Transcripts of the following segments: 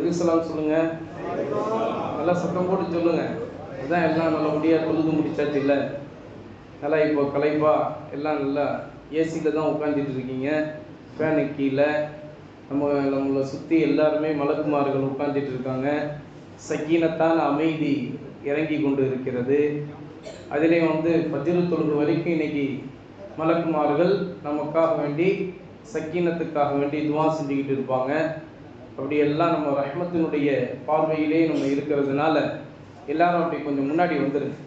அலைக்கும் சொல்லுங்க. நல்லா சத்தம் போட்டு சொல்லுங்க. அதுதான் எல்லாம் நல்லபடியாக தொழுது முடிச்சாச்சு இல்லை? நல்லா இப்போ கலைப்பா எல்லாம் நல்லா ஏசியில் தான் உட்காந்துட்டு இருக்கீங்க. ஃபேனு கீழே நம்மளை சுற்றி எல்லாருமே மலக்குமார்கள் உட்காந்துட்டு இருக்காங்க. சக்கீனத்தான அமைதி இறங்கி கொண்டு இருக்கிறது. அதிலே ஃபஜ்ர் தொழுது வரைக்கும் இன்னைக்கு மலக்குமார்கள் நமக்காக வேண்டி சக்கீனத்துக்காக வேண்டி துவா செஞ்சுக்கிட்டு இருப்பாங்க. அப்படி எல்லாம் நம்ம ரஹ்மத்தினுடைய பார்வையிலே நம்ம இருக்கிறதுனால எல்லாரும் அப்படி கொஞ்சம் முன்னாடி வந்துருங்க.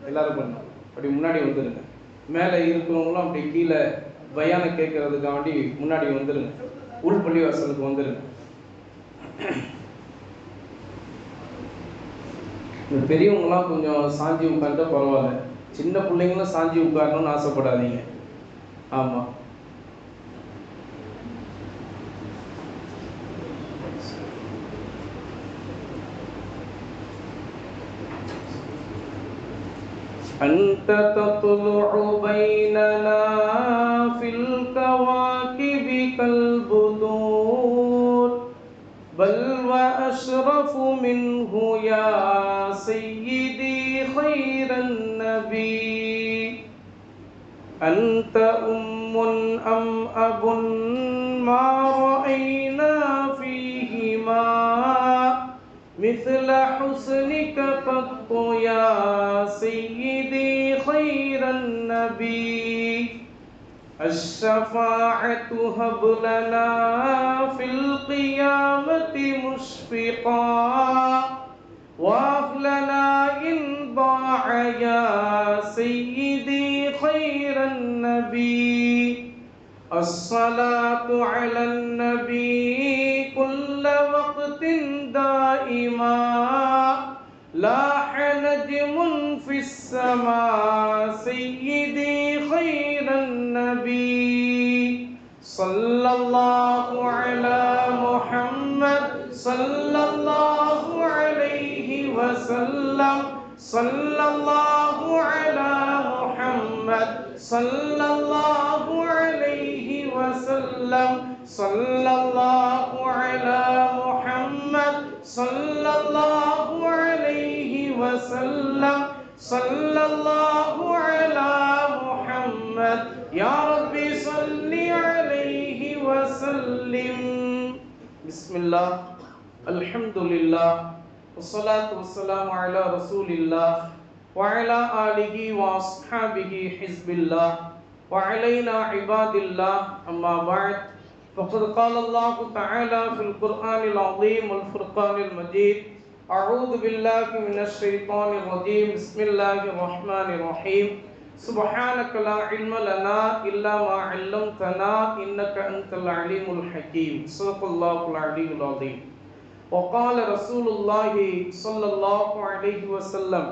எல்லாரும் கொஞ்சம் அப்படி முன்னாடி வந்துருங்க. மேலே இருக்கிறவங்களும் அப்படி கீழே பயான கேட்கறதுக்காண்டி முன்னாடி வந்துருங்க. உள் பள்ளிவாசலுக்கு வந்துருங்க. இந்த பெரியவங்களாம் கொஞ்சம் சாஞ்சி உட்கார்ந்தா பரவாயில்ல. சின்ன பிள்ளைங்களும் சாஞ்சி உட்காரணும்னு ஆசைப்படாதீங்க. ஆமாம், أنت تطلع بيننا في الكواكب كالبدور بل وأشرف منه يا سيدي خير النبي أنت أم أم أب ما رأينا فيهما مثل حسنك قط يا سيدي خير النبي الشفاعة هب لنا في القيامة مشفقا وأهلنا إن ضاع يا سيدي خير النبي الصلاة على النبي كل وقت دائما لاح نجم في السماء سيدي خير النبي صلى الله على محمد صلى الله عليه وسلم صلى الله على محمد صلى الله عليه وسلم صلى الله على محمد صلى الله عليه وسلم صلى الله على محمد يا ربي صل عليه وسلم. بسم الله الحمد لله والصلاة والسلام على رسول الله وعلى آله وأصحابه حزب الله وعلينا عباد الله أما بعد فقد قال الله تعالى في القرآن العظيم والفرقان المجيد أعوذ بالله من الشيطان الرجيم بسم الله الرحمن الرحيم سبحانك لا علم لنا إلا ما علمتنا إنك أنت العليم الحكيم صدق الله العلي العظيم. وقال رسول الله صلى الله عليه وسلم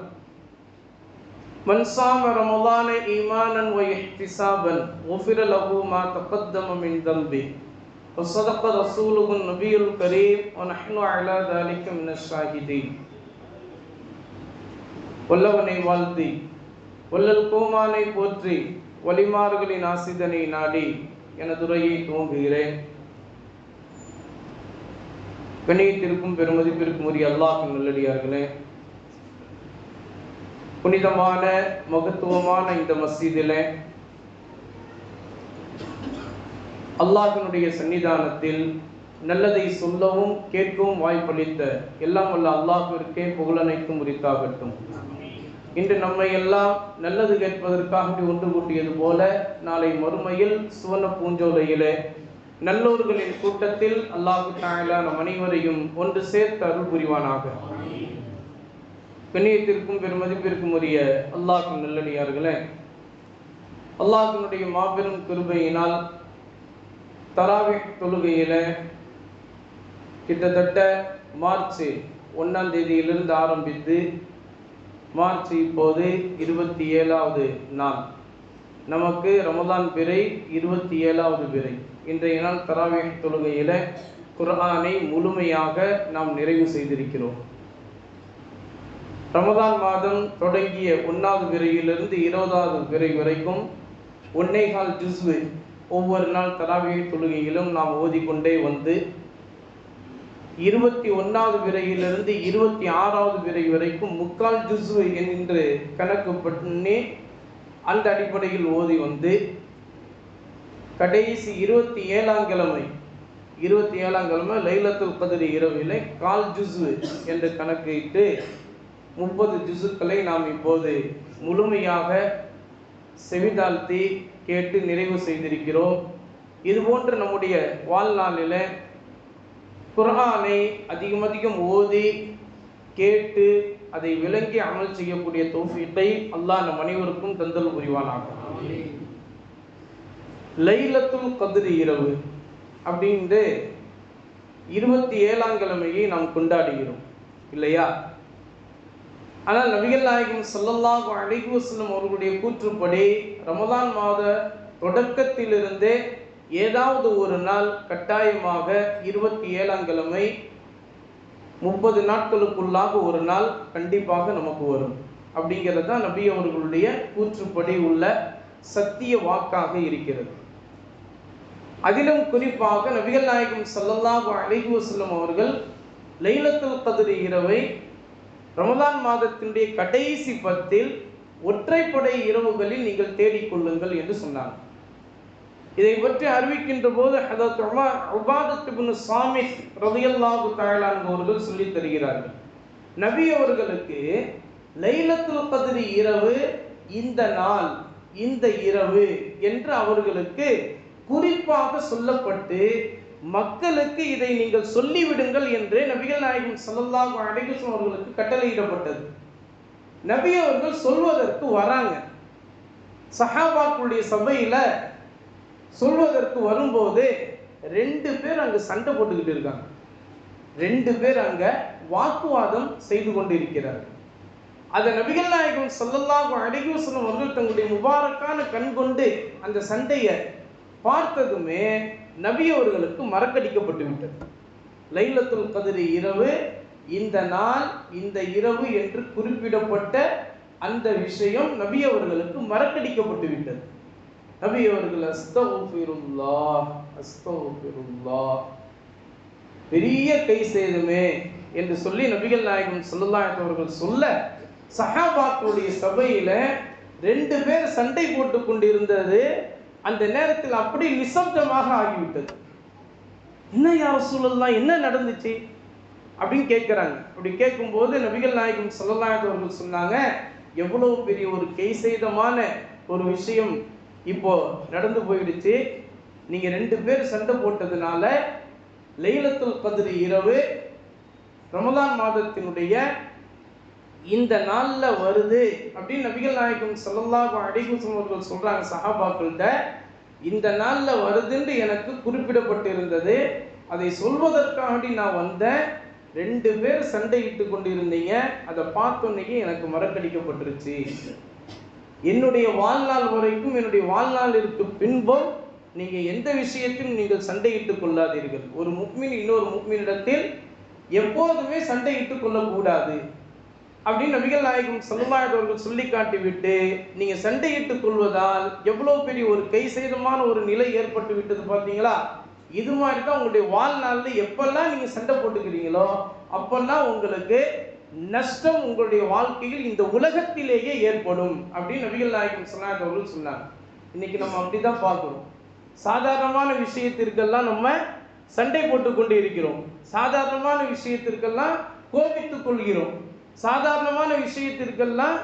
من صام رمضان إيمانا واحتسابا غفر له ما تقدم من ذنبه وصدق رسوله النبي الكريم ونحن على ذلك من الشاهدين. வல்லவனை வாழ்த்தி வல்லல் கோமானை போற்றி வலிமார்களின் ஆசிதனை நாடி எனதுரையை துவங்குகிறேன். கண்ணியத்திற்கும் பெருமதிப்பிற்கும் உரிய அல்லாஹ்வின் நல்லடியார்களே, புனிதமான மகத்துவமான இந்த மஸ்ஜிதிலே அல்லாஹ்வினுடைய சன்னிதானத்தில் நல்லதை சொல்லவும் கேட்கவும் வாய்ப்பளித்த எல்லாம் வல்ல அல்லாஹ்விற்கே புகழனைத்தும் உரித்தாகட்டும். இன்று நம்மை எல்லாம் நல்லது கேட்பதற்காக ஒன்று கூட்டியது போல நாளை மறுமையில் சுவர்ண பூஞ்சோலையிலே நல்லோர்களின் கூட்டத்தில் அல்லாஹ் தஆலா நம் அனைவரையும் ஒன்று சேர்த்து அருள் புரிவானாக. கண்ணியத்திற்கும் பெருமதிப்பிற்கும் உரிய அல்லாஹ்வின் நல்லடியார்களே, அல்லாஹ்வினுடைய மாபெரும் கிருபையினால் தராவீஹ் தொழுகையில கிட்டத்தட்ட மார்ச் 1ஆம் தேதியிலிருந்து ஆரம்பித்து மார்ச் இப்போது 27வது நாள். நமக்கு ரமலான் பிறை 27வது பிறை. இன்றைய நாள் தராவீஹ் தொழுகையில குர்ஆனை முழுமையாக நாம் நிறைவு செய்திருக்கிறோம். ரமலான் மாதம் தொடங்கிய 1வது பிறையிலிருந்து 20வது பிறை வரைக்கும் 1.25 ஜுஸ் ஒவ்வொரு நாள் தராவீஹ் தொழுகையிலும் நாம் ஓதிக்கொண்டே வந்து 21வது விரையிலிருந்து 26வது விரை வரைக்கும் முக்கால் ஜுஸ்வு என்று கணக்கு பண்ணி அந்த அடிப்படையில் ஓதி வந்து கடைசி 27ஆம் கிழமை லைலத்துல் கத்ர் இரவிலே கால் ஜுஸ்வு என்று கணக்கிட்டு 30 ஜுசுக்களை நாம் இப்போது முழுமையாக செவிதாழ்த்தி கேட்டு நிறைவு செய்திருக்கிறோம். இதுபோன்று நம்முடைய வாழ்நாளில் குர்ஆனை அதிகம் ஓதி கேட்டு அதை விளங்கி அமல் செய்யக்கூடிய தௌஃபீக்கை அல்லாஹ் நம் அனைவருக்கும் தந்தல் புரிவானாக. லைலத்துல் கத்ர் இரவு அப்படின்ட்டு 27ஆம் கிழமையை நாம் கொண்டாடுகிறோம் இல்லையா? ஆனால் நபிகள் நாயகம் ஸல்லல்லாஹு அலைஹி வஸல்லம் அவர்களுடைய கூற்றுப்படி ரமலான் மாத தொடக்கத்திலிருந்தே ஏதாவது ஒரு நாள் கட்டாயமாக 27ஆம் கிழமை 30 நாட்களுக்குள்ளாக ஒரு நாள் கண்டிப்பாக நமக்கு வரும். அப்படிங்கிறது தான் நபி அவர்களுடைய கூற்றுப்படி உள்ள சத்திய வாக்காக இருக்கிறது. அதிலும் குறிப்பாக நபிகள் நாயகம் ஸல்லல்லாஹு அலைஹி வஸல்லம் அவர்கள் லைலத்துல் கத்ர் இரவை ரமலான் மாதத்தினுடைய கடைசி 10 ஒற்றைப்படை இரவுகளில் நீங்கள் தேடிக்கொள்ளுங்கள் என்று சொன்னார். இதை பற்றி அறிவிக்கின்ற போது ஹதரத் உபாதத் இப்னு ஸாமித் ரலியல்லாஹு தஆலா அவர்கள் சொல்லி தருகிறார்கள், நபி அவர்களுக்கு லைலத்துல் கத்ர் இரவு இந்த நாள் இந்த இரவு என்று அவர்களுக்கு குறிப்பாக சொல்லப்பட்டு மக்களுக்கு இதை நீங்கள் சொல்லிவிடுங்கள் என்று நபிகள் நாயகம் ஸல்லல்லாஹு அலைஹி வஸல்லம் அவர்களுக்கு கட்டளையிடப்பட்டது. நபி அவர்கள் சொல்வதற்கு வராங்க. சஹாபாக்களுடைய சபையில சொல்வதற்கு வரும்போது 2 பேர் அங்க சண்டை போட்டுக்கிட்டு இருக்காங்க. 2 பேர் அங்க வாக்குவாதம் செய்து கொண்டிருக்கிறார்கள். அதை நபிகள் நாயகம் ஸல்லல்லாஹு அலைஹி வஸல்லம் அவர்கள் தங்களுடைய முபாரக்கான கண் கொண்டு அந்த சண்டையை பார்த்ததுமே நபி அவர்களுக்கு மறக்கடிக்கப்பட்டு விட்டது. லைலத்துல் கத்ர் இரவு இந்த நாள் இந்த இரவு என்று குறிப்பிடப்பட்ட அந்த விஷயம் நபி அவர்களுக்கு மறக்கடிக்கப்பட்டு விட்டது. நபி அவர்கள் அஸ்தக்ஃபிருல்லாஹ் அஸ்தக்ஃபிருல்லாஹ் பெரிய கை சேதமே என்று சொல்லி நபிகள் நாயகம் ஸல்லல்லாஹு அலைஹி அவர்கள் சொல்ல சஹாபாக்களுடைய சபையில 2 பேர் சண்டை போட்டு கொண்டிருந்தது அந்த நேரத்தில் அப்படி நிசப்தமாக ஆகிவிட்டது. என்ன யா ரசூலல்லாஹ், என்ன நடந்துச்சு அப்படின்னு கேட்குறாங்க. அப்படி கேட்கும்போது நபிகள் நாயகம் ஸல்லல்லாஹு அலைஹி அவர்கள் சொன்னாங்க, எவ்வளவு பெரிய ஒரு கை சேதமான ஒரு விஷயம் இப்போ நடந்து போயிடுச்சு. நீங்க 2 பேர் சண்டை போட்டதுனால லைலத்துல் கத்ர் இரவு ரமலான் மாதத்தினுடைய இந்த நாள்ல வருது அப்படின்னு நபிகள் நாயகம் ஸல்லல்லாஹு அலைஹி வஸல்லம் அவர்கள் சொல்றாங்க சஹாபாக்கள்கிட்ட. இந்த நாள்ல வருதுன்னு எனக்கு குறிப்பிடப்பட்டிருந்தது, அதை சொல்வதற்காக நான் வந்தேன். 2 பேர் சண்டையிட்டு கொண்டிருந்தீங்க, அதை பார்த்தோன்னே எனக்கு மறக்கடிக்கப்பட்டுருச்சு. என்னுடைய வாழ்நாள் வரைக்கும் என்னுடைய வாழ்நாளிற்கு பின்பும் நீங்க எந்த விஷயத்திலும் நீங்கள் சண்டையிட்டுக் கொள்ளாதீர்கள். ஒரு முஃமின் இன்னொரு முஃமினிடத்தில் எப்போதுமே சண்டையிட்டுக் கொள்ளக்கூடாது அப்படின்னு நபிகள் நாயகம் ஸல்லல்லாஹு அலைஹி அவர்கள் சொல்லி காட்டிவிட்டு, நீங்க சண்டையிட்டுக் கொள்வதால் எவ்வளவு பெரிய ஒரு கை சேதமான ஒரு நிலை ஏற்பட்டு விட்டது பார்த்தீங்களா? இது மாதிரி தான் உங்களுடைய வாழ்நாளில் எப்பெல்லாம் நீங்க சண்டை போட்டுக்கிறீங்களோ அப்பெல்லாம் உங்களுக்கு நஷ்டம் உங்களுடைய வாழ்க்கையில் இந்த உலகத்திலேயே ஏற்படும் அப்படின்னு நபிகள் நாயகம் ஸல்லல்லாஹு அலைஹி அவர்கள் சொன்னாங்க. இன்னைக்கு நம்ம அப்படிதான் பார்க்கிறோம். சாதாரணமான விஷயத்திற்கெல்லாம் நம்ம சண்டை போட்டு கொண்டு இருக்கிறோம். சாதாரணமான விஷயத்திற்கெல்லாம் கோபித்துக் கொள்கிறோம். சாதாரணமான விஷயத்திற்கெல்லாம்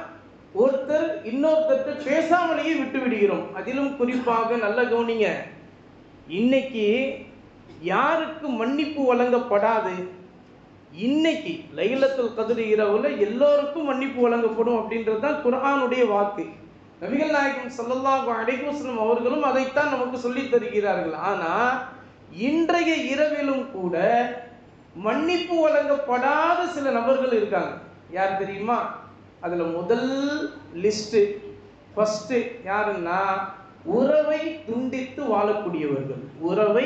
ஒருத்தர் இன்னொருத்தர் பேசாமலேயே விட்டு விடுகிறோம். அதிலும் குறிப்பாக நல்ல கவனிங்க, இன்னைக்கு யாருக்கு மன்னிப்பு வழங்கப்படாது? இன்னைக்கு லைலத்துல் கத்ர் இரவுல எல்லோருக்கும் மன்னிப்பு வழங்கப்படும் அப்படின்றது தான் குர்ஆனுடைய வாக்கு. நபிகள் நாயகம் ஸல்லல்லாஹு அலைஹி வஸல்லம் அவர்களும் அதைத்தான் நமக்கு சொல்லி தருகிறார்கள். ஆனா இன்றைய இரவிலும் கூட மன்னிப்பு வழங்கப்படாத சில நபர்கள் இருக்காங்க. யார் தெரியுமா? அதுல முதல் லிஸ்ட் ஃபர்ஸ்ட் யாருன்னா உறவை துண்டித்து வாழக்கூடியவர்கள். உறவை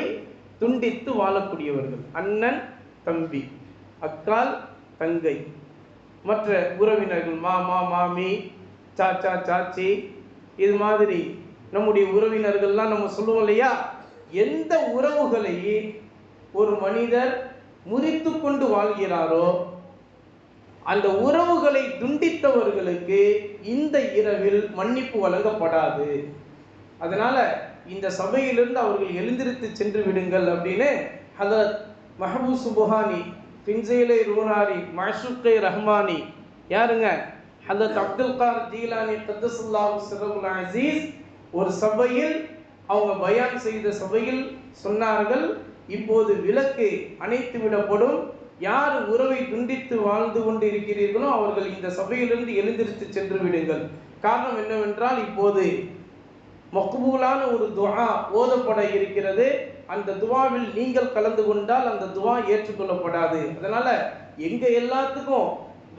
துண்டித்து வாழக்கூடியவர்கள், அண்ணன் தம்பி, அக்கால் தங்கை, மற்ற உறவினர்கள், மாமா மாமி, சாச்சா சாச்சி, இது மாதிரி நம்முடைய உறவினர்கள்லாம் நம்ம சொல்லுவோம் இல்லையா? எந்த உறவுகளை ஒரு மனிதர் முறித்து கொண்டு வாழ்கிறாரோ அந்த உறவுகளை துண்டித்தவர்களுக்கு இந்த இரவில் மன்னிப்பு வழங்கப்படாது. அதனால இந்த சபையிலிருந்து அவர்கள் எழுந்திருத்து சென்று விடுங்கள் அப்படின்னு ஹதரத் மஹபூப் சுபஹானி, பின்சைலை ரூனாரி, மாஷூக்கை ரஹ்மானி, யாருங்க, ஹதரத் அப்துல் கார் ஜீலானி கத்தசுல்லாஹு சிர்ருல் அசீஸ் ஒரு சபையில் அவங்க பயான் செய்த சபையில் சொன்னார்கள், இப்போது விளக்கு அணைத்து விடப்படும், யார் உறவை துண்டித்து வாழ்ந்து கொண்டு இருக்கிறீர்களோ அவர்கள் இந்த சபையிலிருந்து எழுந்திருத்து சென்று விடுங்கள். காரணம் என்னவென்றால் இப்போது மக்பூலான ஒரு துஆ ஓதப்பட இருக்கிறது. அந்த துஆவில் நீங்கள் கலந்து கொண்டால் அந்த துஆ ஏற்றுக்கொள்ளப்படாது. அதனால எங்க எல்லாத்துக்கும்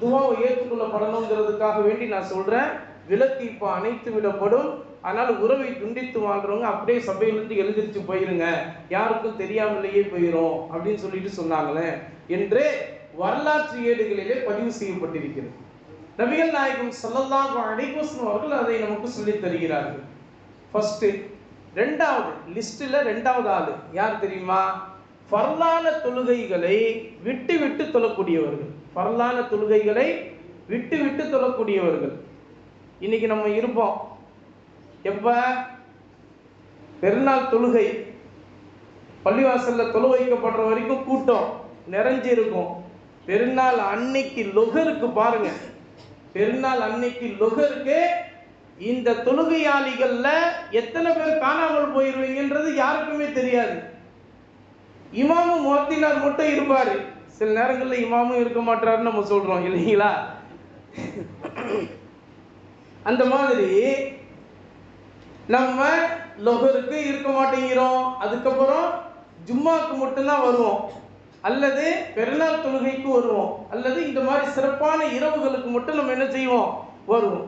துஆ ஏற்றுக்கொள்ளப்படணுங்கிறதுக்காக வேண்டி நான் சொல்றேன், விளக்கு இப்போ அணைத்து விடப்படும். அதனால உறவை துண்டித்து வாழ்றவங்க அப்படியே சபையிலிருந்து எழுந்திருச்சு போயிருங்க, யாருக்கும் தெரியாமலேயே போயிடும் அப்படின்னு சொல்லிட்டு சொன்னாங்களே என்று வரலாற்று ஏடுகளிலே பதிவு செய்யப்பட்டிருக்கிறது. நபிகள் நாயகம் ஸல்லல்லாஹு அலைஹி வஸல்லம் அவர்கள் அதை நமக்கு சொல்லித் தருகிறார்கள். ஃபர்ஸ்ட், ரெண்டாவது லிஸ்ட்ல ரெண்டாவது ஆளு யார் தெரியுமா? ஃபர்லான தொழுகைகளை விட்டு விட்டு தொழக்கூடியவர்கள். ஃபர்லான தொழுகைகளை விட்டு விட்டு தொழக்கூடியவர்கள். இன்னைக்கு நம்ம இருப்போம் எப்ப? பெருநாள் தொழுகை பள்ளிவாசல்ல தொழு வைக்கப்படுற வரைக்கும் கூட்டம் நிறைஞ்சு இருக்கும். பெருநாள் அன்னைக்கு லொகருக்கு பாருங்க, பெருநாள் அன்னைக்கு லொகருக்கு இந்த தொழுகையாளிகள்ல எத்தனை பேர் காணாமல் போயிருவீங்கன்றது யாருக்குமே தெரியாது. இமாமும் முஅத்தினார் மட்டும் இருப்பாரு. சில நேரங்களில் இமாமும் இருக்க மாட்டாருன்னு நம்ம சொல்றோம் இல்லைங்களா? அந்த மாதிரி நம்ம லொஹருக்கு இருக்க மாட்டேங்கிறோம். அதுக்கப்புறம் ஜும்மாக்கு மட்டும்தான் வருவோம், அல்லது பெருநாள் தொழுகைக்கு வருவோம், அல்லது இந்த மாதிரி சிறப்பான இரவுகளுக்கு மட்டும் நம்ம என்ன செய்வோம்? வருவோம்.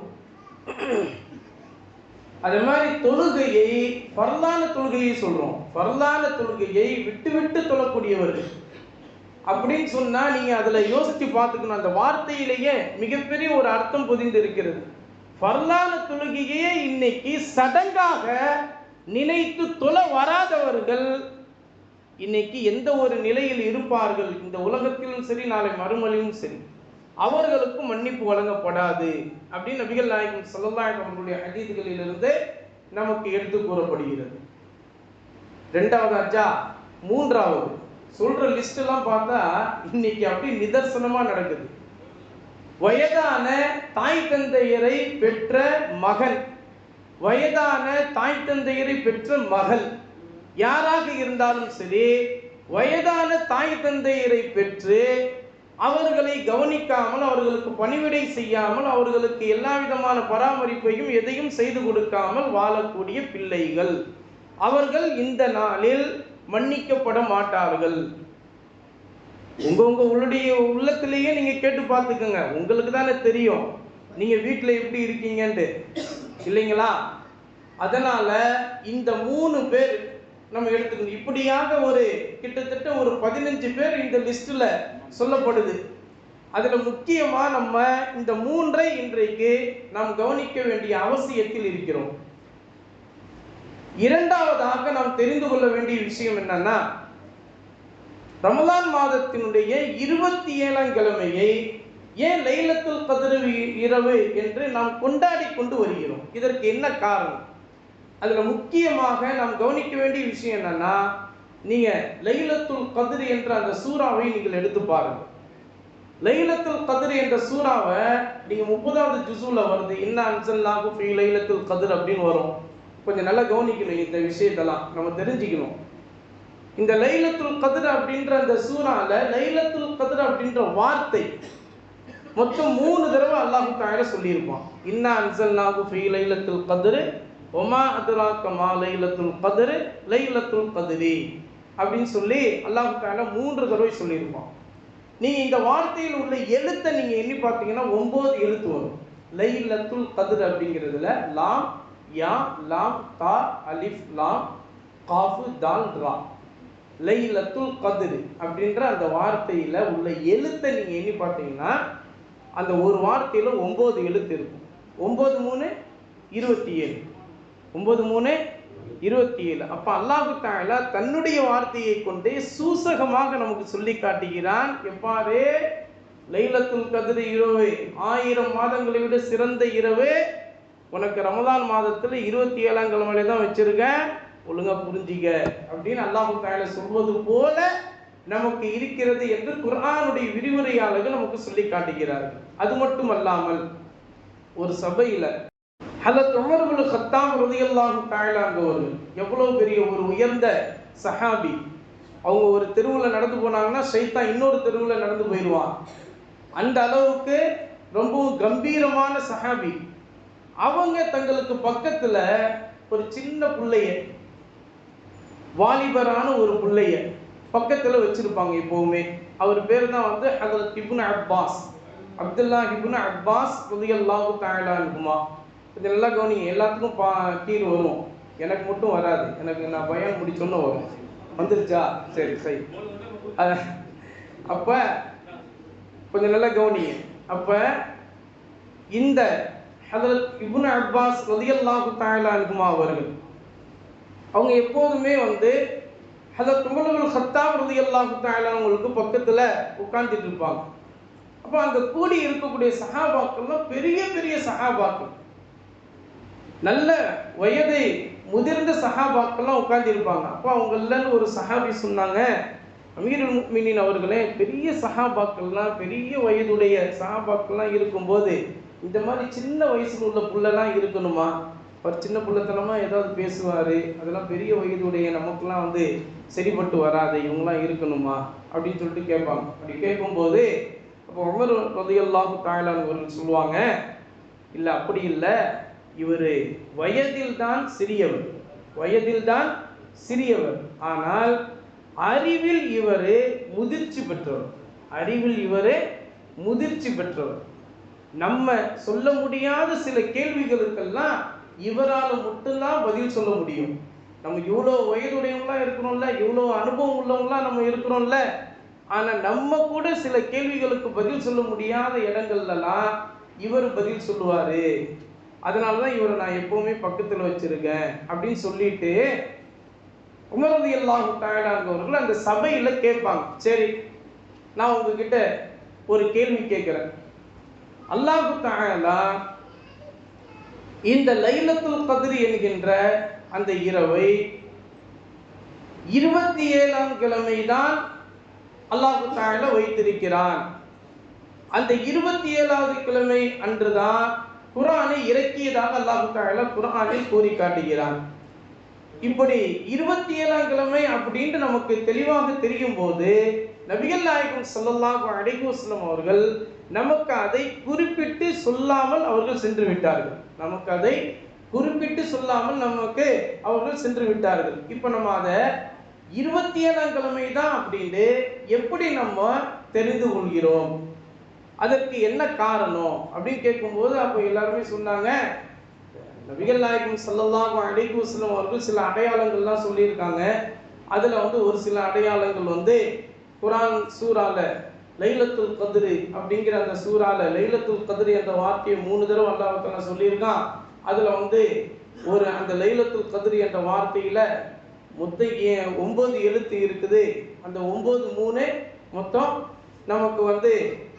அதே மாதிரி தொழுகையை, ஃபர்லான தொழுகையை சொல்றோம், ஃபர்லான தொழுகையை விட்டு விட்டு தொழக்கூடியவர்கள் அப்படின்னு சொன்னா நீங்க அதுல யோசிச்சு பார்த்துக்கணும். அந்த வார்த்தையிலேயே மிகப்பெரிய ஒரு அர்த்தம் பொதிந்து இருக்கிறது. ஃபர்லான தொழுகையே இன்னைக்கு சடங்காக நினைத்து தொழ வராதவர்கள் இன்னைக்கு எந்த ஒரு நிலையில் இருப்பார்கள், இந்த உலகத்திலும் சரி நாளை மறுமையிலும் சரி, அவர்களுக்கும் மன்னிப்பு வழங்கப்படாது அப்படின்னு நபிகள் நாயகம் ஸல்லல்லாஹு அலைஹி வஸல்லம் ஹதீஸ்களிலிருந்து நமக்கு எடுத்து கூறப்படுகிறது. ரெண்டாவது அஜா. மூன்றாவது சொல்ற லிஸ்ட் எல்லாம் பார்த்தா இன்னைக்கு அப்படி நிதர்சனமா நடக்குது. வயதான தாய் தந்தையரை பெற்ற மகன், வயதான தாய் தந்தையரை பெற்ற மகள், யாராக இருந்தாலும் சரி, வயதான தாய் தந்தையரை பெற்று அவர்களை கவனிக்காமல், அவர்களுக்கு பணிவிடை செய்யாமல், அவர்களுக்கு எல்லா விதமான பராமரிப்பையும் எதையும் செய்து கொடுக்காமல் வாழக்கூடிய பிள்ளைகள், அவர்கள் இந்த நாளில் மன்னிக்கப்பட மாட்டார்கள். உங்களுடைய உள்ளத்திலேயே நீங்க கேட்டு பார்த்துக்கோங்க, உங்களுக்கு தானே தெரியும் நீங்க வீட்டில் எப்படி இருக்கீங்கன்ட்டு, இல்லைங்களா? அதனால இந்த 3 பேர் நம்ம எடுத்துக்கணும். இப்படியாக ஒரு கிட்டத்தட்ட ஒரு 15 பேர் இந்த லிஸ்ட்ல சொல்லப்படுது. அதுல முக்கியமா நம்ம இந்த 3ஐ இன்றைக்கு நாம் கவனிக்க வேண்டிய அவசியத்தில் இருக்கிறோம். இரண்டாவதாக நாம் தெரிந்து கொள்ள வேண்டிய விஷயம் என்னன்னா, ரமலான் மாதத்தினுடைய 27ஆம் கிழமையை ஏன் லைலத்துல் கத்ர் இரவு என்று நாம் கொண்டாடி கொண்டு வருகிறோம்? இதற்கு என்ன காரணம்? அதுல முக்கியமாக நாம் கவனிக்க வேண்டிய விஷயம் என்னன்னா, நீங்க லைலத்துல் கத்ர் என்ற அந்த சூறாவை நீங்கள் எடுத்து பாருங்க. லைலத்துல் கத்ர் என்ற சூறாவை நீங்க 30வது ஜுஸுல வருது, இன்னா அன்ஸல்னாஹு ஃபீ லைலத்துல் கத்ர் அப்படின்னு வரும். கொஞ்சம் நல்லா கவனிக்கணும், இந்த விஷயத்தெல்லாம் நம்ம தெரிஞ்சுக்கணும். இந்த லைலத்துல் கத்ர் அப்படின்ற அந்த சூறால லைலத்துல் கத்ர் அப்படின்ற வார்த்தை மொத்தம் 3 தடவை அல்லாஹ் தஆலா சொல்லியிருப்பான். இன்னா அன்ஸல்னாஹு ஃபீ லைலத்துல் கத்ர் ஒமா அதுராக மா லைலத்துல் கத்ர் லைலத்துல் கத்ரி அப்படின்னு சொல்லி அல்லாஹ் தஆலா 3 தடவை சொல்லியிருப்பான். நீங்க இந்த வார்த்தையில் உள்ள எழுத்தை நீங்க எண்ணி பார்த்தீங்கன்னா 9 எழுத்து வரும். லைலத்துல் கத்ர் அப்படிங்கிறதுல லாம், யா, லாம், தா, அலிஃப், லாம், காஃபு, தால், ரா. லைலத்துல் கத்ர் அப்படின்ற அந்த வார்த்தையில உள்ள எழுத்தை நீங்க எண்ணி பார்த்தீங்கன்னா அந்த ஒரு வார்த்தையில 9 எழுத்து இருக்கும். 9 3 27, 9 3 27. அப்ப அல்லாஹ் தஆலா தன்னுடைய வார்த்தையை கொண்டே சூசகமாக நமக்கு சொல்லி காட்டுகிறான். எவ்வாறு? லைலத்துல் கத்ர் இரவு 1000 மாதங்களை விட சிறந்த இரவு உனக்கு ரமதான் மாதத்துல 27ஆம் கிழமையில தான் வச்சிருக்கேன், ஒழுங்கா புரிஞ்சிக்க அப்படின்னு அல்லாஹ் தஆலா சொல்வது போல நமக்கு இருக்கிறது என்று குர்ஆனுடைய விரிவுரையாளர்கள் நமக்கு சொல்லி காட்டுகிறார்கள். அது மட்டும் அல்லாமல் ஒரு சபையில ஹஜ்ரத் உமர் இப்னு கத்தாப் ரலியல்லாஹு தஆலா அவர்கள் எவ்வளவு பெரிய ஒரு உயர்ந்த சஹாபி. அவங்க ஒரு தெருவில் நடந்து போனாங்கன்னா ஷைத்தான் இன்னொரு தெருவில் நடந்து போயிடுவான். அந்த அளவுக்கு ரொம்பவும் கம்பீரமான சஹாபி. அவங்க தங்களுக்கு பக்கத்துல ஒரு சின்ன பிள்ளைய, வாலிபரான ஒரு பிள்ளைய பக்கத்துல வச்சிருப்பாங்க எப்பவுமே. அவர் பேர் தான் வந்து ஹஜ்ரத் இப்னு அப்பாஸ், அப்துல்லாஹ் இப்னு அப்பாஸ் ரலியல்லாஹு தஆலா அன்ஹுமா. இது நல்லா கவனிங்க, எல்லாத்துக்கும் கீழ் வரும், எனக்கு மட்டும் வராது. எனக்கு நான் பயான் முடிச்சோன்னு வரும். வந்துருச்சா? சரி சரி. அப்ப கொஞ்சம் நல்லா கவனிங்க. அப்ப இந்த ஹஜ்ரத் இப்னு அப்பாஸ் ரலியல்லாஹு தஆலா அன்ஹுமா அவர்கள் அவங்க எப்போதுமே வந்து ஹஜ்ரத் உமர் இப்னு கத்தாப் ரலியல்லாஹு தஆலா அவங்களுக்கு பக்கத்துல உட்கார்ந்துட்டு இருப்பாங்க. அப்ப அங்க கூடி இருக்கக்கூடிய சஹாபாக்கள்லாம் பெரிய பெரிய சஹாபாக்கள், நல்ல வயதை முதிர்ந்த சஹாபாக்கள்லாம் உட்கார்ந்து இருப்பாங்க. அப்போ அவங்கள ஒரு சஹாபி சொன்னாங்க, அமீருல் முஃமினீன் அவர்களே, பெரிய சஹாபாக்கள்லாம் பெரிய வயதுடைய சஹாபாக்கள்லாம் இருக்கும்போது இந்த மாதிரி சின்ன வயசுல உள்ள புள்ளெல்லாம் இருக்கணுமா? அவர் சின்ன புள்ளத்தனமா ஏதாவது பேசுவார், அதெல்லாம் பெரிய வயதுடைய நமக்குலாம் வந்து சரிப்பட்டு வராது, இவங்களாம் இருக்கணுமா அப்படின்னு சொல்லிட்டு கேட்பாங்க. அப்படி கேட்கும்போது அப்போ உமர் ரலியல்லாஹு தஆலா அவர்கள் சொல்லுவாங்க, இல்லை அப்படி இல்லை, இவர் வயதில் தான் சிறியவர், வயதில் தான் சிறியவர், ஆனால் அறிவில் இவர் முதிர்ச்சி பெற்றவர், அறிவில் இவர் முதிர்ச்சி பெற்றவர். நம்ம சொல்ல முடியாத சில கேள்விகளுக்கெல்லாம் இவரால் மட்டும்தான் பதில் சொல்ல முடியும். நம்ம இவ்வளோ வயதுடையவங்களா இருக்கிறோம்ல, இவ்வளோ அனுபவம் உள்ளவங்களா நம்ம இருக்கிறோம்ல, ஆனால் நம்ம கூட சில கேள்விகளுக்கு பதில் சொல்ல முடியாத இடங்கள்லாம் இவர் பதில் சொல்லுவார். அதனால தான் இவரை நான் எப்பவுமே பக்கத்தில் வச்சிருக்கேன் அப்படின்னு சொல்லிட்டு உமர் ரலியல்லாஹு தஆலா அவர்கள் அந்த சபையில கேட்பாங்க. சரி, நான் உங்ககிட்ட ஒரு கேள்வி கேட்கிறேன். அல்லாஹ் தஆலா இந்த லைலத்துல் கத்ர் என்கின்ற அந்த இரவை 27ஆம் கிழமை தான் அல்லாஹ் தஆலா வைத்திருக்கிறான். அந்த 27வது கிழமை அன்றுதான் குர்ஆனை இறக்கியதாக அல்லாஹ் தஆலா குர்ஆனில் கூறி காட்டுகிறான். இப்படி 27ஆம் கிழமை அப்படின்ட்டு நமக்கு தெளிவாக தெரியும் போது நபிகள் நாயகம் ஸல்லல்லாஹு அலைஹி வஸல்லம் அவர்கள் நமக்கு அதை குறிப்பிட்டு சொல்லாமல் அவர்கள் சென்று விட்டார்கள். நமக்கு அதை குறிப்பிட்டு சொல்லாமல் நமக்கு அவர்கள் சென்று விட்டார்கள். இப்போ நம்ம அதை 27ஆம் கிழமை தான் அப்படின்னு எப்படி நம்ம தெரிந்து கொள்கிறோம்? அதற்கு என்ன காரணம் அப்படின்னு கேட்கும்போது அப்போ எல்லாருமே சொன்னாங்க, நபிகள் நாயகம் ஸல்லல்லாஹு அலைஹி வஸல்லம் அவர்கள் சில அடையாளங்கள்லாம் சொல்லியிருக்காங்க. அதில் வந்து ஒரு சில அடையாளங்கள் வந்து குர்ஆன் சூரால லைலத்துல் கத்ர் அப்படிங்கிற அந்த சூரால லைலத்துல் கத்ர் என்ற வார்த்தையை 3 தடவை அல்லாஹ் தஆலா சொல்லியிருக்கான். அதில் வந்து ஒரு அந்த லைலத்துல் கத்ர் என்ற வார்த்தையில் மொத்தம் 9 எழுத்து இருக்குது. அந்த 9 3 மொத்தம் நமக்கு வந்து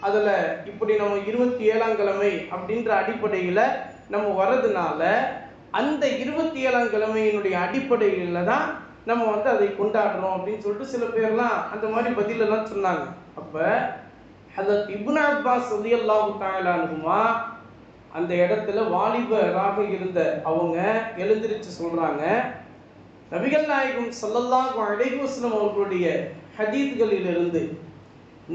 அதில் இப்படி நம்ம 27ஆம் கிழமை அப்படின்ற அடிப்படையில் நம்ம வர்றதுனால அந்த 27ஆம் கிழமையினுடைய அடிப்படையில் தான் நம்ம வந்து அதை கொண்டாடுறோம் அப்படின்னு சொல்லிட்டு சில பேர்லாம் அந்த மாதிரி பதிலெல்லாம் சொன்னாங்க. அப்போ ஹஜ்ரத் இப்னு அப்பாஸ் ரலியல்லாஹு தஆலா அன்ஹுமா அந்த இடத்துல வாலிபராக இருந்த அவங்க எழுந்திருச்சு சொல்கிறாங்க, நபிகள் நாயகம் ஸல்லல்லாஹு அலைஹி வஸல்லம் அவர்களுடைய ஹதீஸ்களிலிருந்து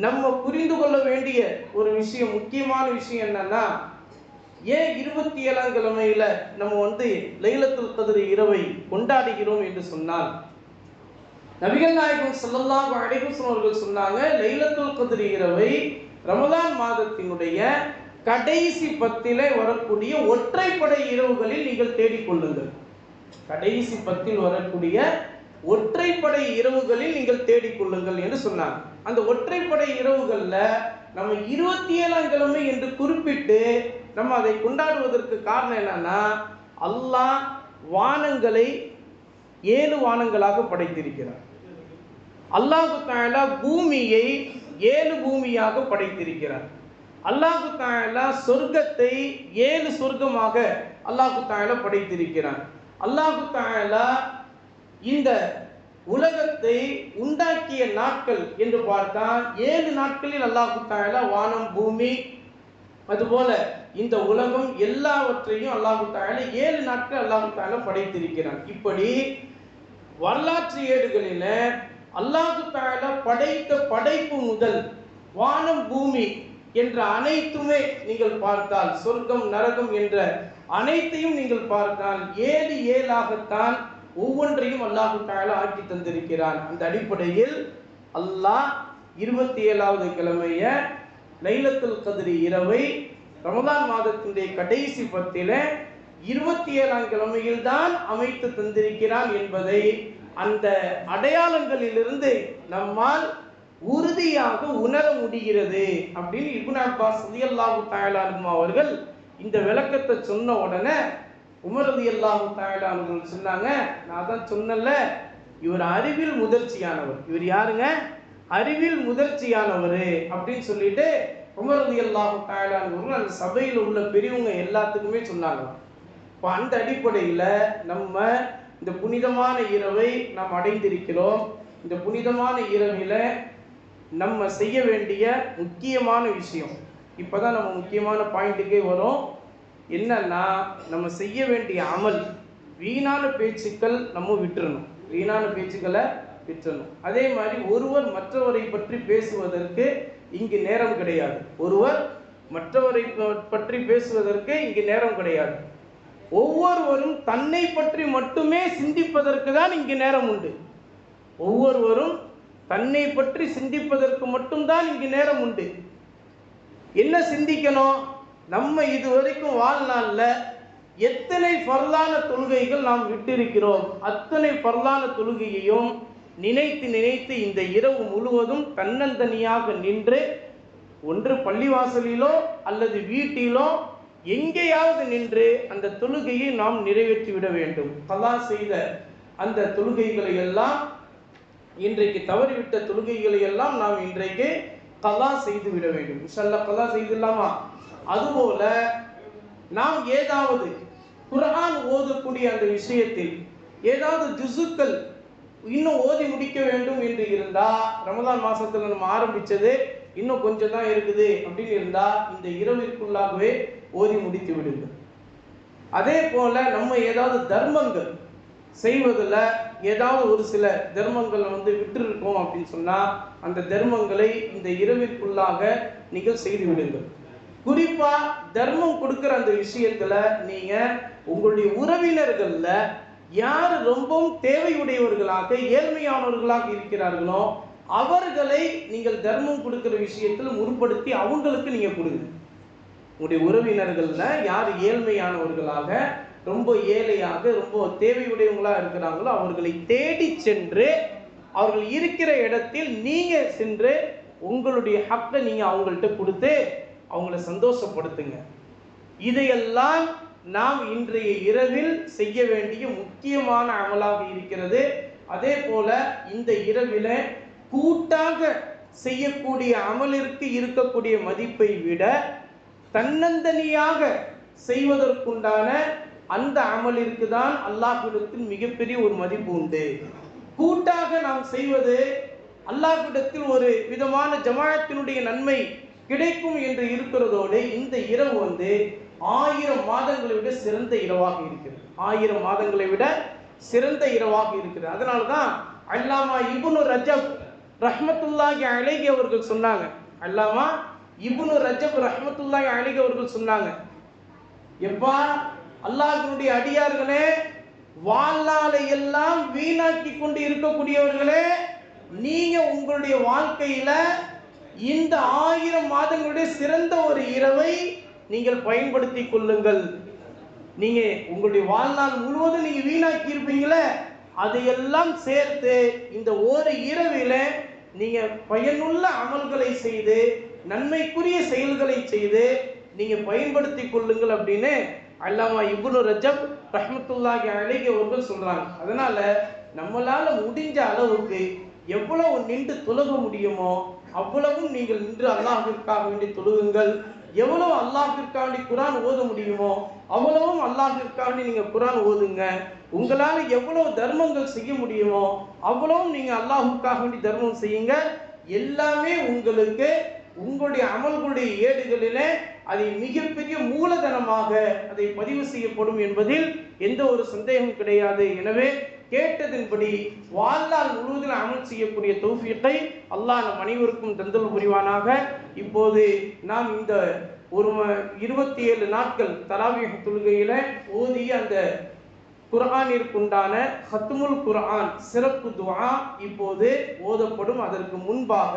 நம்ம புரிந்து கொள்ள வேண்டிய ஒரு விஷயம், முக்கியமான விஷயம் என்னன்னா, ஏன் 27ஆம் கிழமையில நம்ம வந்து லைலத்துல் கத்ர் இரவை கொண்டாடுகிறோம் என்று சொன்னால், நபிகள் நாயகம் ஸல்லல்லாஹு அலைஹி வஸல்லம் அவர்கள் சொன்னாங்க, லைலத்துல் கத்ர் இரவை ரமதான் மாதத்தினுடைய கடைசி 10 வரக்கூடிய ஒற்றைப்படை இரவுகளில் நீங்கள் தேடிக்கொள்ளுங்கள். கடைசி 10 வரக்கூடிய ஒற்றைப்படை இரவுகளில் நீங்கள் தேடிக்கொள்ளுங்கள் என்று சொன்னாங்க. அந்த ஒற்றைப்படை இரவுகள்ல நம்ம 27ஆம் கிழமை என்று குறிப்பிட்டு நம்ம அதை கொண்டாடுவதற்கு காரணம் என்னன்னா, அல்லாஹ் வானங்களை 7 வானங்களாக படைத்திருக்கிறார். அல்லாஹு தஆலா பூமியை 7 பூமியாக படைத்திருக்கிறார். அல்லாஹு தஆலா சொர்க்கத்தை 7 சொர்க்கமாக அல்லாஹு தஆலா படைத்திருக்கிறார். அல்லாஹு தஆலா இந்த உலகத்தை உண்டாக்கிய நாட்கள் என்று பார்த்தால் 7 நாட்களில் அல்லாஹு தஆலா வானம், பூமி, அதுபோல இந்த உலகம் எல்லாவற்றையும் அல்லாஹு தஆலா 7 நாட்கள் அல்லாஹு தஆலா படைத்திருக்கிறான். இப்படி வரலாற்று ஏடுகளில் அல்லாஹு தஆலா படைத்த படைப்பு முதல் வானம், பூமி என்ற அனைத்துமே நீங்கள் பார்த்தால், சொர்க்கம், நரகம் என்ற அனைத்தையும் நீங்கள் பார்த்தால் 7 7ஆகத்தான் ஒவ்வொன்றையும் அல்லாஹு தஆலா ஆக்கி தந்திருக்கிறான். அந்த அடிப்படையில் அல்லாஹ் 27வது கிழமைய லைலத்துல் கத்ர் இரவை ரமதான் மாதத்தினுடைய கடைசி 10ல் 27ஆம் கிழமையில் தான் அமைத்து தந்திருக்கிறான் என்பதை அந்த அடையாளங்களிலிருந்து நம்மால் உறுதியாக உணர முடிகிறது அப்படின்னு இப்னு அப்பாஸ் ரலியல்லாஹு தஆலா அன்ஹு அவர்கள் இந்த விளக்கத்தை சொன்ன உடனே உமர் ரலியல்லாஹு தஆலா அவர்கள் சொன்னாங்க, நான் தான் சொன்னல, இவர் அறிவில் முதிர்ச்சியானவர். இவர் யாருங்க? அறிவில் முதிர்ச்சியானவர் அப்படின்னு சொல்லிட்டு உமர் ரலியல்லாஹு தஆலா அவர்கள் அந்த சபையில் உள்ள பெரியவங்க எல்லாத்துக்குமே சொன்னாங்க. இப்போ அந்த அடிப்படையில் நம்ம இந்த புனிதமான இரவை நாம் அடைந்திருக்கிறோம். இந்த புனிதமான இரவில் நம்ம செய்ய வேண்டிய முக்கியமான விஷயம், இப்போதான் நம்ம முக்கியமான பாயிண்ட்டுக்கே வரும். என்னன்னா, நம்ம செய்ய வேண்டிய அமல், வீணான பேச்சுக்கள் நம்ம விட்டுறணும். வீணான பேச்சுக்களை விட்டுறணும். அதே மாதிரி ஒருவர் மற்றவரை பற்றி பேசுவதற்கு இங்கு நேரம் கிடையாது. ஒருவர் மற்றவரை பற்றி பேசுவதற்கு இங்கு நேரம் கிடையாது. ஒவ்வொருவரும் தன்னை பற்றி மட்டுமே சிந்திப்பதற்கு தான் இங்கு நேரம் உண்டு. ஒவ்வொருவரும் தன்னை பற்றி சிந்திப்பதற்கு மட்டும்தான் இங்கு நேரம் உண்டு. என்ன சிந்திக்கணும்? நம்ம இதுவரைக்கும் வாழ்நாளில் எத்தனை ஃபர்லான தொழுகைகள் நாம் விட்டிருக்கிறோம், அத்தனை ஃபர்லான தொழுகையையும் நினைத்து நினைத்து இந்த இரவு முழுவதும் தன்னந்தனியாக நின்று ஒன்று பள்ளிவாசலிலோ அல்லது வீட்டிலோ எங்கேயாவது நின்று அந்த தொழுகையை நாம் நிறைவேற்றி விட வேண்டும். கலா செய்த அந்த தொழுகைகளை எல்லாம், இன்றைக்கு தவறிவிட்ட தொழுகைகளை எல்லாம் நாம் இன்றைக்கு கலா செய்து விட வேண்டும். இன்ஷாஅல்லாஹ் கலா செய்துலாமா? அதுபோல நாம் ஏதாவது குர்ஆன் ஓதக்கூடிய அந்த விஷயத்தில் ஏதாவது ஜுசுக்கள் இன்னும் ஓதி முடிக்க வேண்டும் என்று இருந்தால், ரமதான் மாசத்துல நம்ம ஆரம்பிச்சது இன்னும் கொஞ்சம் தான் இருக்குது அப்படின்னு இருந்தால் இந்த இரவிற்குள்ளாகவே ஓதி முடித்து விடுங்கள். அதே போல நம்ம ஏதாவது தர்மங்கள் செய்வதில் ஏதாவது ஒரு சில தர்மங்களை விட்டு இருக்கோம் அப்படின்னு சொன்னால் அந்த தர்மங்களை இந்த இரவிற்குள்ளாக நீங்கள் செய்து விடுங்கள். குறிப்பா தர்மம் கொடுக்கிற அந்த விஷயத்துல நீங்க உங்களுடைய உறவினர்கள்ல யார் ரொம்பவும் தேவையுடையவர்களாக ஏழ்மையானவர்களாக இருக்கிறார்களோ அவர்களை நீங்கள் தர்மம் கொடுக்கிற விஷயத்தில் முற்படுத்தி அவங்களுக்கு நீங்க கொடுங்க. உங்களுடைய உறவினர்கள்ல யார் ஏழ்மையானவர்களாக, ரொம்ப ஏழையாக, ரொம்ப தேவையுடையவங்களா இருக்கிறாங்களோ அவர்களை தேடி சென்று அவர்கள் இருக்கிற இடத்தில் நீங்க சென்று உங்களுடைய ஹக்கை நீங்க அவங்கள்ட்ட கொடுத்து அவங்கள சந்தோஷப்படுத்துங்க. இதையெல்லாம் நாம் இன்றைய இரவில் செய்ய வேண்டிய முக்கியமான அமலாக இருக்கிறது. அதே போல இந்த இரவில் கூட்டாக செய்யக்கூடிய அமலிற்கு இருக்கக்கூடிய மதிப்பை விட தன்னந்தனியாக செய்வதற்குண்டான அந்த அமலிற்கு தான் அல்லாஹ்விடத்தில் மிகப்பெரிய ஒரு மதிப்பு உண்டு. கூட்டாக நாம் செய்வது அல்லாஹ்விடத்தில் ஒரு விதமான ஜமாஅத்தினுடைய நன்மை கிடைக்கும் என்று இருக்கிறதோடு இந்த இரவு 1000 மாதங்களை விட சிறந்த இரவாக இருக்கிறது. 1000 மாதங்களை விட சிறந்த இரவாக இருக்கிறது. அதனால தான் அல்லாமா இப்னு ரஜப் ரஹ்மத்துல்லாஹி அலைஹி அவர்கள் சொன்னாங்க. அல்லாமா இப்னு ரஜப் ரஹ்மத்துல்லாஹி அலைஹி அவர்கள் சொன்னாங்க, எப்பா அல்லாஹ்வுடைய அடியார்களே, வாழ்நாளை எல்லாம் வீணாக்கி கொண்டு இருக்கக்கூடியவர்களே, நீங்க உங்களுடைய வாழ்க்கையில இந்த 1000 மாதங்களுடைய சிறந்த ஒரு இரவை நீங்கள் பயன்படுத்தி கொள்ளுங்கள். நீங்க உங்களுடைய வாழ்நாள் முழுவதும் நீங்க வீணாக்கி இருப்பீங்களே, அதையெல்லாம் சேர்த்து இந்த ஒரு இரவில நீங்க பயனுள்ள அமல்களை செய்து நன்மைக்குரிய செயல்களை செய்து நீங்க பயன்படுத்தி கொள்ளுங்கள் அப்படின்னு அல்லாமா இப்னு ரஜப் ரஹ்மத்துல்லாஹி அலைஹி அவர்கள் சொல்றாங்க. அதனால நம்மளால முடிஞ்ச அளவுக்கு எவ்வளவு நின்று தொழுக முடியுமோ அவ்வளவும் நீங்கள் நின்று அல்லாஹ்விற்காக வேண்டி தொழுகுங்கள். எவ்வளவு அல்லாஹ்விற்காக வேண்டி குர்ஆன் ஓத முடியுமோ அவ்வளவும் அல்லாஹ்விற்காக வேண்டி நீங்க குர்ஆன் ஓதுங்க. உங்களால எவ்வளவு தர்மங்கள் செய்ய முடியுமோ அவ்வளவும் நீங்க அல்லாஹ்வுக்காக வேண்டி தர்மம் செய்யுங்க. எல்லாமே உங்களுக்கு உங்களுடைய அமல்களுடைய ஏடுகளிலே அதை மிகப்பெரிய மூலதனமாக அதை பதிவு செய்யப்படும் என்பதில் எந்த ஒரு சந்தேகம் கிடையாது. எனவே கேட்டதின்படி வாழ்நாள் முழுவதும் அமல் செய்யக்கூடிய தௌஃபீக்கை அல்லாஹ் நம் அனைவருக்கும் தந்தல் புரிவானாக. இப்போது நாம் இந்த ஒரு 27 நாட்கள் தராவீஹ் தொழுகையில ஓதிய அந்த குர்ஆனிற்குண்டான ஹத்முல் குர்ஆன் சிறப்பு துஆ இப்போது ஓதப்படும். அதற்கு முன்பாக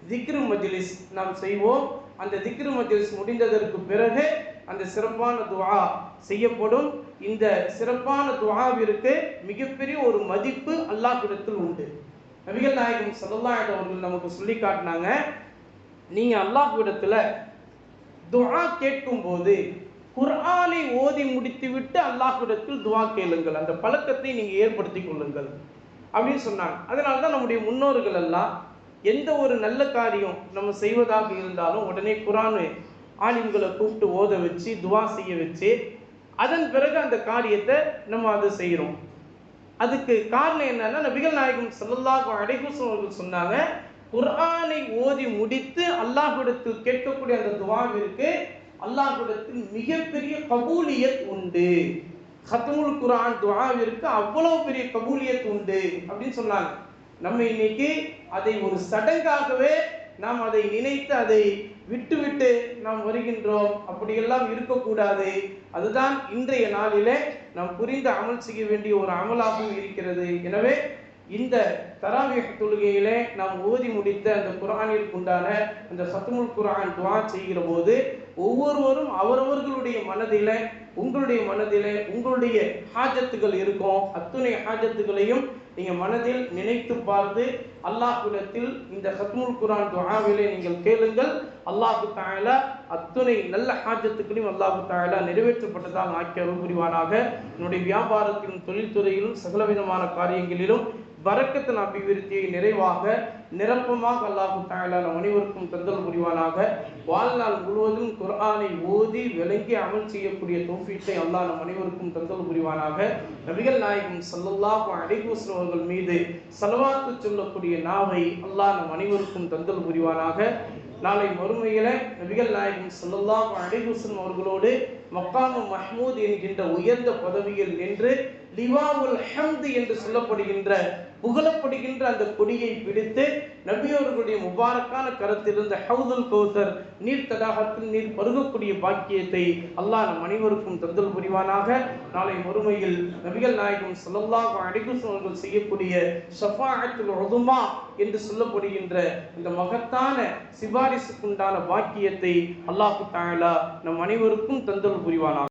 திக்ரு மஜ்லிஸ் நாம் செய்வோம். அந்த திக்ரு மஜ்லிஸ் முடிந்ததற்கு பிறகு அந்த சிறப்பான துஆ செய்யப்படும். இந்த சிறப்பான துஆவிற்கு மிகப்பெரிய ஒரு மதிப்பு அல்லாஹ்விடத்தில் உண்டு. நபிகள் நாயகம் ஸல்லல்லாஹு அலைஹி அவர்கள் நமக்கு சொல்லி காட்டினாங்க, நீங்க அல்லாஹ்விடத்துல துஆ கேட்கும் போது குர்ஆனை ஓதி முடித்துவிட்டு அல்லாஹ்விடத்தில் துஆ கேளுங்கள். அந்த பழக்கத்தை நீங்க ஏற்படுத்தி கொள்ளுங்கள் அப்படின்னு சொன்னாங்க. அதனால தான் நம்முடைய முன்னோர்கள் எல்லாம் எந்த ஒரு நல்ல காரியம் நம்ம செய்வதாக இருந்தாலும் உடனே குர்ஆன் ஆலிம்களை கூப்பிட்டு ஓத வச்சு துஆ செய்ய வச்சு அதன் பிறகு அந்த காரியத்தை நம்ம அதை செய்கிறோம். அதுக்கு காரணம் என்னன்னா, நபிகள் நாயகம் ஸல்லல்லாஹு அலைஹி வஸல்லம் அவர்கள் சொன்னாங்க, குர்ஆனை ஓதி முடித்து அல்லாஹ்விடத்தில் கேட்கக்கூடிய அந்த துஆவிற்கு அல்லாஹ்விடத்தில் மிகப்பெரிய கபூலியத் உண்டு. ஹத்முல் குர்ஆன் துஆவிற்கு அவ்வளவு பெரிய கபூலியத் உண்டு அப்படின்னு சொன்னாங்க. நம்ம இன்னைக்கு அதை ஒரு சடங்காகவே நாம் அதை நினைத்து அதை விட்டு நாம் வருகின்றோம். அப்படியெல்லாம் இருக்கக்கூடாது. அதுதான் இன்றைய நாளிலே நாம் புரிந்து அமல் செய்ய வேண்டிய ஒரு அமலாகவும் இருக்கிறது. எனவே இந்த தராவீஹ் தொழுகையிலே நாம் ஓதி முடித்த அந்த குர்ஆனிற்குண்டான அந்த ஹத்முல் குர்ஆன் துஆ செய்கிற போது ஒவ்வொருவரும் அவரவர்களுடைய மனதிலே உங்களுடைய மனதிலே உங்களுடைய ஹாஜத்துகள் இருக்கும். அத்துணை ஹாஜத்துகளையும் நீங்க மனதில் நினைத்து பார்த்து அல்லாஹ்விடத்தில் இந்த ஹத்முல் குர்ஆன் துஆவிலே நீங்கள் கேளுங்கள். அல்லாஹ் தஆலா அத்துணை நல்ல ஹாஜத்துக்களையும் அல்லாஹ் தஆலா நிறைவேற்றப்பட்டதாக ஆக்கி அருள் புரிவானாக. என்னுடைய வியாபாரத்திலும் தொழில்துறையிலும் சகலவிதமான காரியங்களிலும் பரக்கத்தின் அபிவிருத்தியை நிறைவாக நிரப்பமாக அல்லாஹ் தஆலா நம் அனைவருக்கும் தந்தல் புரிவானாக. வாழ்நாள் முழுவதும் குர்ஆனை ஓதி விளங்கி அமல் செய்யக்கூடிய தௌஃபீக்கை அல்லாஹ் நம் அனைவருக்கும் தந்தல் புரிவானாக. நபிகள் நாயகம் ஸல்லல்லாஹு அலைஹி வஸல்லம் அவர்கள் மீது ஸலவாத்து சொல்லக்கூடிய நாவை அல்லாஹ் நம் அனைவருக்கும் தந்தல் புரிவானாக. நாளை மறுமையில நபிகள் நாயகம் ஸல்லல்லாஹு அலைஹி வஸல்லம் அவர்களோடு மக்காமு மஹ்மூத் என்கின்ற உயர்ந்த பதவியில் நின்று லிவாவுல் ஹம்து என்று சொல்லப்படுகின்ற புகழப்படுகின்ற அந்த கொடியை பிடித்து நபியவர்களுடைய முபாரக்கான கரத்திலிருந்த ஹவுதுல் கௌசர் நீர் தடாகத்தில் நீர் பருகக்கூடிய பாக்கியத்தை அல்லாஹ் நம் அனைவருக்கும் தந்தல் புரிவானாக. நாளை மறுமையில் நபிகள் நாயகம் ஸல்லல்லாஹு அலைஹி வஸல்லம் அவர்கள் செய்யக்கூடிய ஷஃபாஅத்துல் உதுமா என்று சொல்லப்படுகின்ற இந்த மகத்தான சிபாரிசுக்குண்டான பாக்கியத்தை அல்லாஹ் தஆலா நம் அனைவருக்கும் தந்தல் புரிவானாக.